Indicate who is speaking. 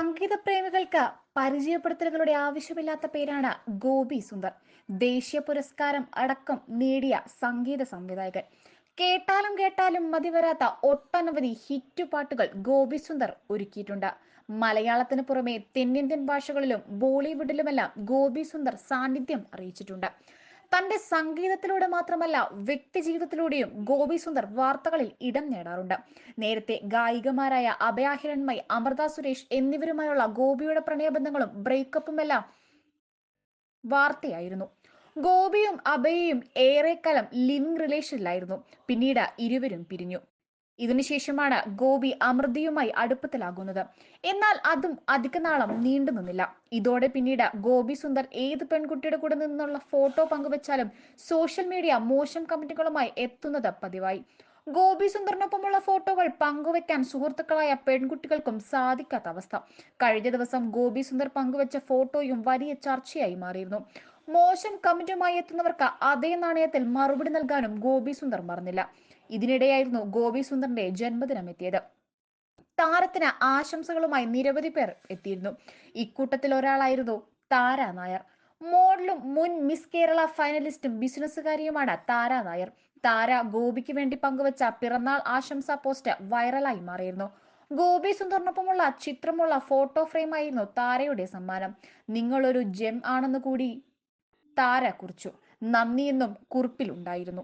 Speaker 1: സംഗീത പ്രേമികൾക്ക് പരിചയപ്പെടുത്തലുകളുടെ ആവശ്യമില്ലാത്ത പേരാണ് ഗോപി സുന്ദർ. ദേശീയ പുരസ്കാരം അടക്കം നേടിയ സംഗീത സംവിധായകൻ. കേട്ടാലും കേട്ടാലും മതിവരാത്ത ഒട്ടനവധി ഹിറ്റ് പാട്ടുകൾ ഗോപി സുന്ദർ ഒരുക്കിയിട്ടുണ്ട്. മലയാളത്തിന് പുറമെ തെന്നിന്ത്യൻ ഭാഷകളിലും ബോളിവുഡിലുമെല്ലാം ഗോപി സുന്ദർ സാന്നിധ്യം അറിയിച്ചിട്ടുണ്ട്. തന്റെ സംഗീതത്തിലൂടെ മാത്രമല്ല വ്യക്തി ജീവിതത്തിലൂടെയും ഗോപി സുന്ദർ വാർത്തകളിൽ ഇടം നേടാറുണ്ട്. നേരത്തെ ഗായികമാരായ അഭയ ഹിരൺമയി, അമൃത സുരേഷ് എന്നിവരുമായുള്ള ഗോപിയുടെ പ്രണയബന്ധങ്ങളും ബ്രേക്കപ്പുമെല്ലാം വാർത്തയായിരുന്നു. ഗോപിയും അഭയയും ഏറെക്കാലം ലിവിംഗ് റിലേഷനിലായിരുന്നു. പിന്നീട് ഇരുവരും പിരിഞ്ഞു. ഇതിനുശേഷമാണ് ഗോപി അമൃതയുമായി അടുപ്പത്തിലാകുന്നത്. എന്നാൽ അതും അധികനാളം നീണ്ടു നിന്നില്ല. ഇതോടെ പിന്നീട് ഗോപി സുന്ദർ ഏത് പെൺകുട്ടിയുടെ കൂടെ നിന്നുള്ള ഫോട്ടോ പങ്കുവച്ചാലും സോഷ്യൽ മീഡിയ മോശം കമന്റുകളുമായി എത്തുന്നത് പതിവായി. ഗോപി സുന്ദറിനൊപ്പമുള്ള ഫോട്ടോകൾ പങ്കുവെക്കാൻ സുഹൃത്തുക്കളായ പെൺകുട്ടികൾക്കും സാധിക്കാത്ത അവസ്ഥ. കഴിഞ്ഞ ദിവസം ഗോപി സുന്ദർ പങ്കുവച്ച ഫോട്ടോയും വലിയ ചർച്ചയായി മാറിയിരുന്നു. മോശം കമന്റുമായി എത്തുന്നവർക്ക് അതേ നാണയത്തിൽ മറുപടി നൽകാനും ഗോപി സുന്ദർ മറന്നില്ല. ഇതിനിടെയായിരുന്നു ഗോപി സുന്ദറിന്റെ ജന്മദിനം എത്തിയത്. താരത്തിന് ആശംസകളുമായി നിരവധി പേർ എത്തിയിരുന്നു. ഇക്കൂട്ടത്തിൽ ഒരാളായിരുന്നു താര നായർ. മോഡലും മുൻ മിസ് കേരള ഫൈനലിസ്റ്റും ബിസിനസ്സുകാരിയുമാണ് താര നായർ. താര ഗോപിക്ക് വേണ്ടി പങ്കുവച്ച പിറന്നാൾ ആശംസാ പോസ്റ്റ് വൈറലായി മാറിയിരുന്നു. ഗോപി സുന്ദറിനൊപ്പമുള്ള ചിത്രമുള്ള ഫോട്ടോ ഫ്രെയിമായിരുന്നു താരയുടെ സമ്മാനം. നിങ്ങളൊരു ജെം ആണെന്ന് കൂടി താര കുറിച്ചു. നന്ദിയെന്നും കുറിപ്പിൽ ഉണ്ടായിരുന്നു.